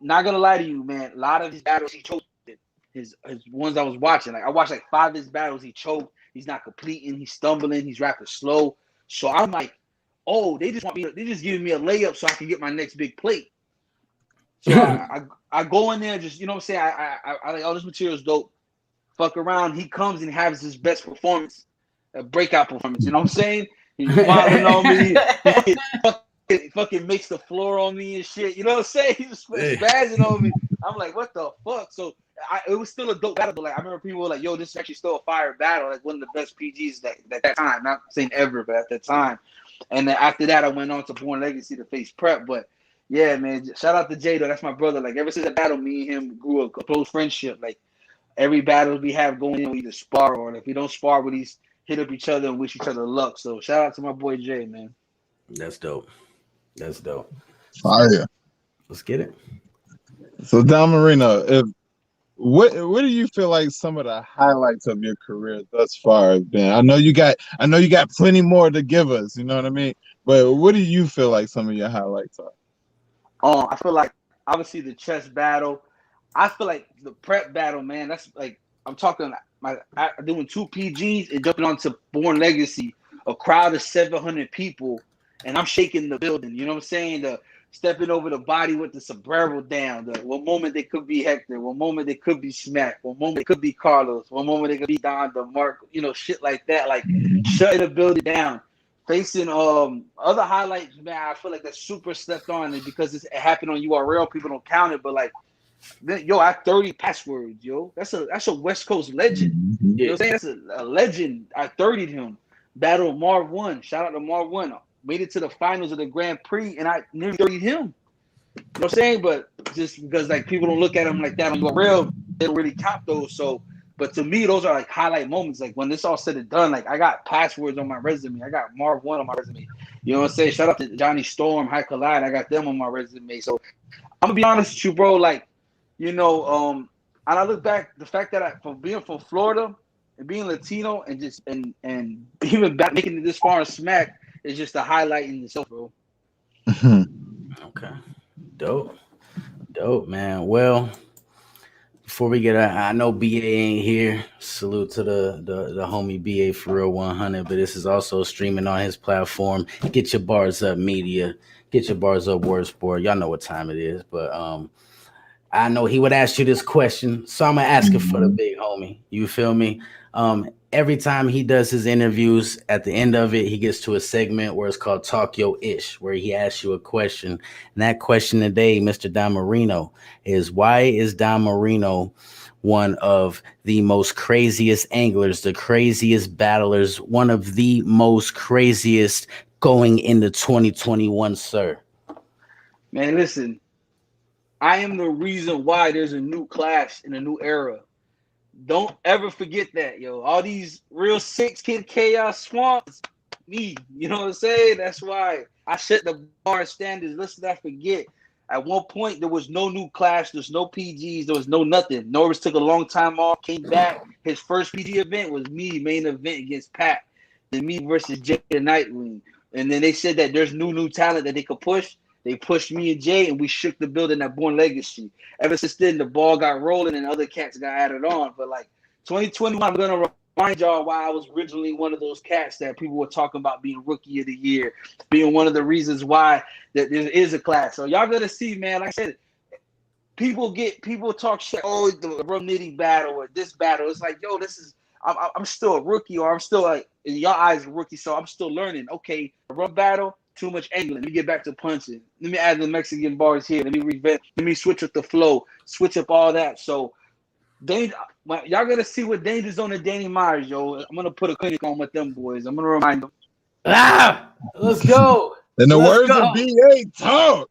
not going to lie to you, man, a lot of his battles he choked it. His ones I was watching. Like I watched like 5 of his battles he choked. He's not completing. He's stumbling. He's rapping slow. So I'm like, oh, they just giving me a layup so I can get my next big plate. So I go in there, just, you know what I'm saying? I like, oh, this material's dope. Fuck around. He comes and has his best performance, a breakout performance. You know what I'm saying? He's wilding on me. He fucking makes the floor on me and shit. You know what I'm saying? He's spazzing on me. I'm like, what the fuck? So it was still a dope battle. But like, I remember people were like, yo, this is actually still a fire battle. Like one of the best PGs that time. Not saying ever, but at that time. And then after that, I went on to Born Legacy to face Prep. But yeah, man, shout out to Jay though. That's my brother. Like ever since that battle, me and him grew a close friendship. Like every battle we have going in, we either spar or if we don't spar, we hit up each other and wish each other luck. So shout out to my boy Jay, man. That's dope. That's dope. Fire. Let's get it. So Don Marino, what do you feel like some of the highlights of your career thus far have been? I know you got plenty more to give us, you know what I mean? But what do you feel like some of your highlights are? I feel like obviously the chess battle. I feel like the Prep battle, man, that's like I'm talking doing 2 PGs and jumping onto Born Legacy, a crowd of 700 people, and I'm shaking the building. You know what I'm saying? The stepping over the body with the sombrero down. One moment they could be Hector, one moment they could be Smack, one moment it could be Carlos, one moment they could be Don DeMarco, shit like that. Like shutting the building down. Facing other highlights, man, I feel like that's super slept on, and because it happened on URL, people don't count it. But like, yo, I 30 passwords, yo. That's a West Coast legend. You know what I'm saying? That's a legend. I 30'd him. Battle Marv 1. Shout out to Marv 1. Made it to the finals of the Grand Prix, and I nearly 30'd him. You know what I'm saying? But just because like people don't look at him like that on URL, they don't really count those. So, but to me, those are like highlight moments. Like when this all said and done, like I got passwords on my resume. I got Marv 1 on my resume. You know what I'm saying? Shout out to Johnny Storm, High Collide. I got them on my resume. So I'm gonna be honest with you, bro. Like, you know, and I look back, the fact that from being from Florida and being Latino and just and even back making it this far in Smack is just a highlight in itself, bro. Okay, dope, man. Well, before we get, I know BA ain't here. Salute to the homie BA for real 100. But this is also streaming on his platform. Get your bars up, media. Get your bars up, word sport. Y'all know what time it is. But I know he would ask you this question, so I'm gonna ask it for the big homie. You feel me? Every time he does his interviews, at the end of it, he gets to a segment where it's called Talk Yo Ish, where he asks you a question. And that question today, Mr. Don Marino, is why is Don Marino one of the most craziest anglers, the craziest battlers, one of the most craziest going into 2021, sir? Man, listen, I am the reason why there's a new class in a new era. Don't ever forget that, yo. All these real 6 Kid Chaos swamps, me. You know what I'm saying? That's why I set the bar standards. Let's not forget. At one point, there was no new class. There's no PGs. There was no nothing. Norris took a long time off, came back. His first PG event was me, main event against Pat. Then me versus Jay and Nightwing. And then they said that there's new talent that they could push. They pushed me and Jay, and we shook the building at Born Legacy. Ever since then, the ball got rolling, and other cats got added on. But like 2021, I'm gonna remind y'all why I was originally one of those cats that people were talking about being Rookie of the Year, being one of the reasons why that there is a class. So y'all gonna see, man. Like I said, people talk shit. Oh, the rum knitting battle or this battle. It's like, yo, this is. I'm still a rookie, or I'm still like in your eyes a rookie, so I'm still learning. Okay, a rum battle. Too much angling. Let me get back to punching. Let me add the Mexican bars here. Let me switch up the flow. Switch up all that. So, y'all gonna see what Danger Zone and Danny Myers, yo. I'm gonna put a clinic on with them boys. I'm gonna remind them. Let's go. In the words of BA, talk.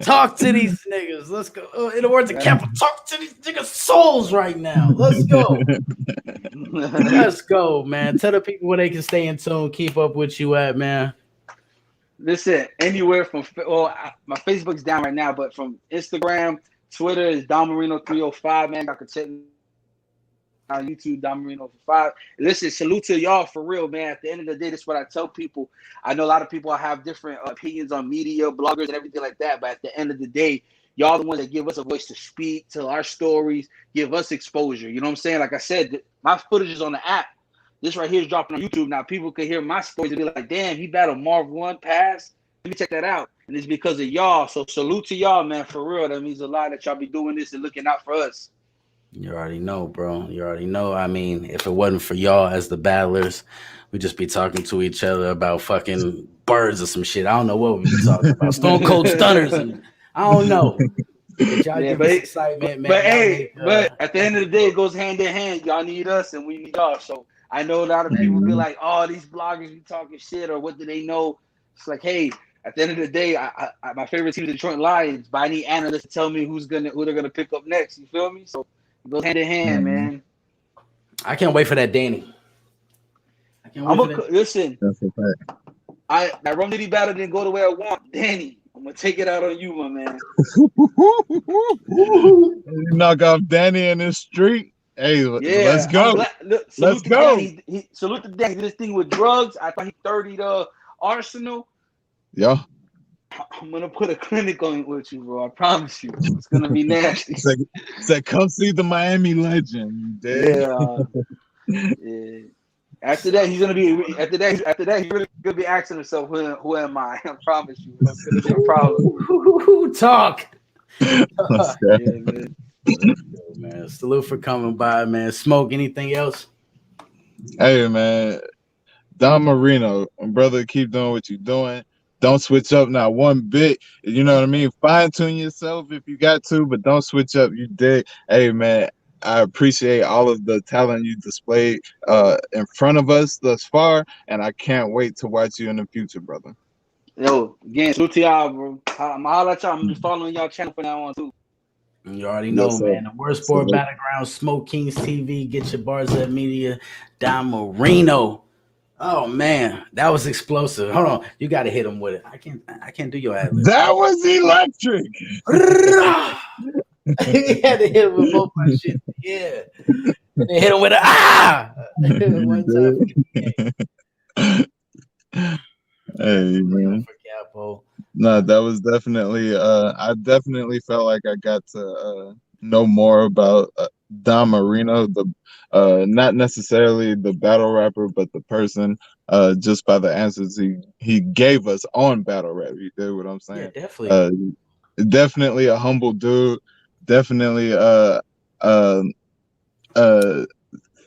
Talk to these niggas. Let's go. In the words of Capology, talk to these niggas' souls right now. Let's go. Let's go, man. Tell the people where they can stay in tune, keep up with you at, man. Listen, anywhere from my Facebook's down right now, but from Instagram, Twitter is Don Marino 305, man. I can check me on YouTube, Don Marino 5. Listen, salute to y'all for real, man. At the end of the day, that's what I tell people. I know a lot of people have different opinions on media, bloggers, and everything like that, but at the end of the day, y'all the ones that give us a voice to speak, tell our stories, give us exposure. You know what I'm saying? Like I said, my footage is on the app. This right here is dropping on YouTube. Now people can hear my stories and be like, damn, he battled Marv 1 pass. Let me check that out. And it's because of y'all. So salute to y'all, man, for real. That means a lot that y'all be doing this and looking out for us. You already know, bro. You already know. I mean, if it wasn't for y'all as the battlers, we'd just be talking to each other about fucking birds or some shit. I don't know what we'd be talking about. Stone Cold Stunners. And I don't know. But y'all give us excitement, man. But hey, but at the end of the day, it goes hand in hand. Y'all need us and we need y'all. So I know a lot of people be like, oh, these bloggers be talking shit, or what do they know? It's like, hey, at the end of the day, I my favorite team is the Detroit Lions, but I need analysts to tell me who they're gonna pick up next. You feel me? So it goes hand in hand, man. I can't wait for that Danny. Listen. That's a fact. That Rum Nitty battle didn't go the way I want. Danny, I'm gonna take it out on you, my man. You knock off Danny in the street. Hey, let's go. Let's go. Salute to Danny. He did this thing with drugs. I thought he 30'd Arsenal. Yeah. I'm gonna put a clinic on it with you, bro. I promise you. It's gonna be nasty. Said, come see the Miami legend. Yeah. After that, he's gonna be. After that, he's really gonna be asking himself, "Who am I?" I promise you, it's gonna be a problem. Talk. Yeah, man. Man, salute for coming by, man. Smoke. Anything else? Hey, man. Don Marino, brother, keep doing what you're doing. Don't switch up not one bit. You know what I mean? Fine tune yourself if you got to, but don't switch up. You did. Hey, man. I appreciate all of the talent you displayed in front of us thus far, and I can't wait to watch you in the future, brother. Yo, again, salute to y'all, bro. I'm gonna be following y'all channel from now on too. You already know, man. The Worst Sport Battleground, Smok3 Kingz TV. Get your bars at media. Don Marino. Oh man, that was explosive. Hold on, you got to hit him with it. I can't do your ad lib. That was electric. He had to hit him with both my shit. Yeah, they hit him with a one time for the Hey man. for Capo. No, that was definitely I definitely felt like I got to know more about Don Marino, the not necessarily the battle rapper, but the person, just by the answers he gave us on battle rap. You did what I'm saying? Yeah, definitely. Definitely a humble dude. Definitely uh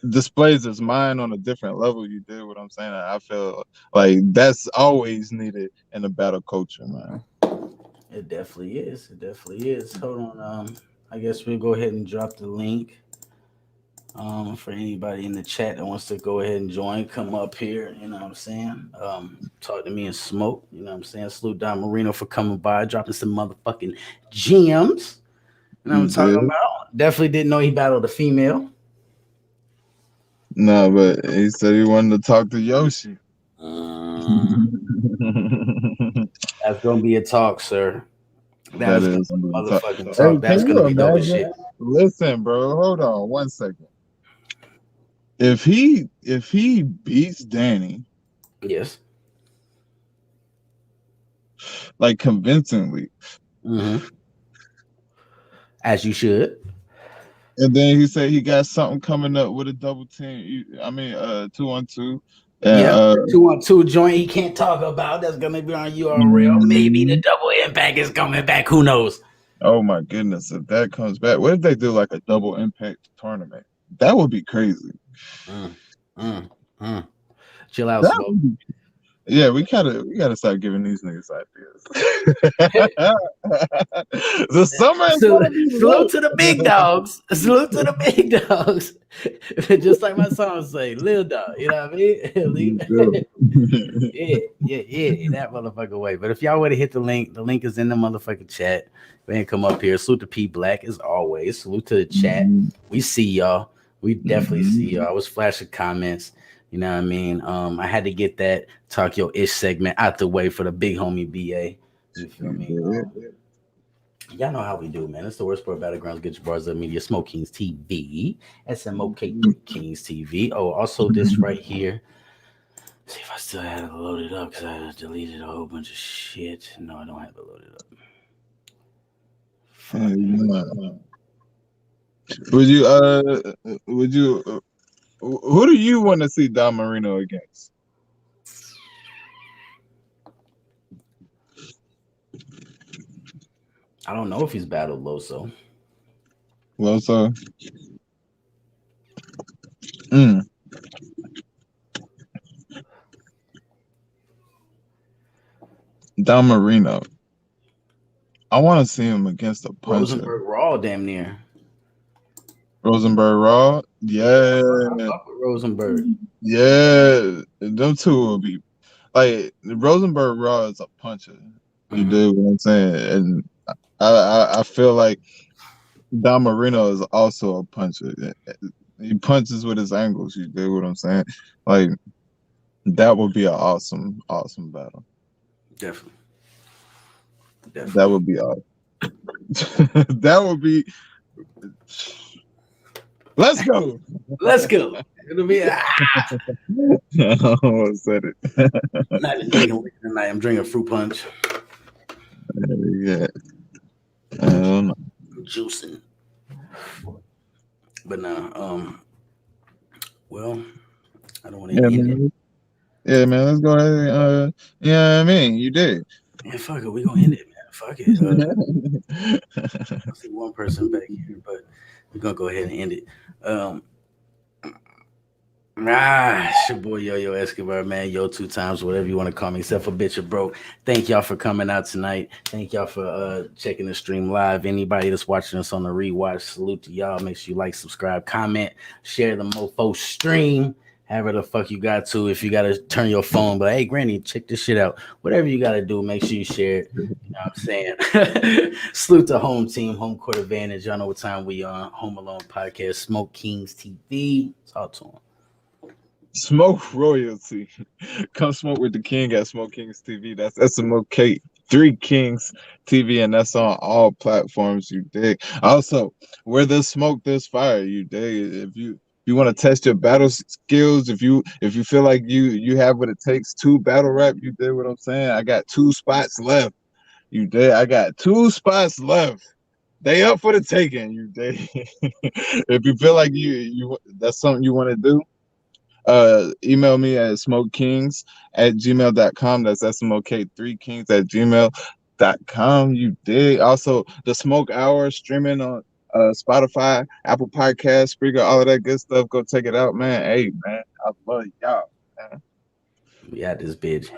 displays his mind on a different level. You did what I'm saying. I feel like that's always needed in the battle culture, man. It definitely is. It definitely is. Hold on. I guess we'll go ahead and drop the link. For anybody in the chat that wants to go ahead and join, come up here. You know what I'm saying? Talk to me and smoke. You know what I'm saying? Salute Don Marino for coming by, dropping some motherfucking gems. You know what I'm talking about? Definitely didn't know he battled a female. No, but he said he wanted to talk to Yoshi. That's gonna be a talk, sir. That is gonna be a motherfucking talk. Hey, That's gonna be dope as shit. Listen, bro, hold on 1 second. If he beats Danny, Yes. like convincingly, As you should. and then he said he got something coming up with a double team. 2-on-2. Yeah, 2-on-2 joint he can't talk about. That's gonna be on URL. Maybe the double impact is coming back. Who knows? Oh my goodness, if that comes back, what if they do like a double impact tournament? That would be crazy. Chill out, Smoke. Yeah, we gotta start giving these niggas ideas. The summer is salute to the big dogs. Salute to the big dogs. Just like my song say, Lil Dog. You know what I mean? yeah, in that motherfucker way. But if y'all want to hit the link is in the motherfucking chat. Go ahead and come up here. Salute to P Black as always. Salute to the chat. We see y'all. We definitely see y'all. I was flashing comments. You know what I mean? I had to get that Talk Your Ish segment out the way for the big homie BA. You feel me? Y'all know how we do, man. It's the worst part of Battlegrounds. Get your bars up media. Smok3 Kingz TV. Smok3 Kingz TV. Oh, also this right here. See if I still had it loaded up because I deleted a whole bunch of shit. No, I don't have it loaded up. Would you who do you want to see Don Marino against? I don't know if he's battled Loso. Don Marino. I want to see him against a puncher. Rosenberg Raw, damn near. Rosenberg Raw, yeah. Rosenberg, yeah. Them two will be like Rosenberg Raw is a puncher. You do what I'm saying, and I feel like Don Marino is also a puncher. He punches with his angles. You do what I'm saying, like that would be an awesome battle. Definitely. That would be awesome. That would be. Let's go. It'll be. I almost said it. I'm not even drinking liquor tonight. I'm drinking fruit punch. Yeah. I don't know. Juicing. But no. Well, I don't want to end it. Yeah, man. Let's go ahead. Yeah, I mean, you did. Yeah, fuck it. We gonna end it, man. Fuck it. I see one person back here, but we're gonna go ahead and end it. It's your boy Yo Escobar, man. Yo 2 times, whatever you want to call me, except for bitch or broke. Thank y'all for coming out tonight. Thank y'all for checking the stream live. Anybody that's watching us on the rewatch, salute to y'all. Make sure you like, subscribe, comment, share the mofo stream. However the fuck you got to. If you got to turn your phone, but hey, Granny, check this shit out. Whatever you got to do, make sure you share it. You know what I'm saying? Salute to home team, home court advantage. Y'all know what time we on. Home Alone podcast, Smok3 Kingz TV. Talk to him. Smoke royalty. Come smoke with the king at Smok3 Kingz TV. That's Smok3 Kingz TV, and that's on all platforms. You dig? Also, where there's smoke, there's fire. You dig? If you want to test your battle skills, if you feel like you have what it takes to battle rap, you dig what I'm saying? I got 2 spots left. You dig? I got 2 spots left. They up for the taking. You dig? If you feel like you that's something you want to do, email me at smok3kings@gmail.com. That's smok3kings@gmail.com. You dig? Also, the Smoke Hour streaming on Spotify, Apple Podcasts, Spreaker, all of that good stuff. Go check it out, man. Hey, man, I love y'all, man. We had this bitch.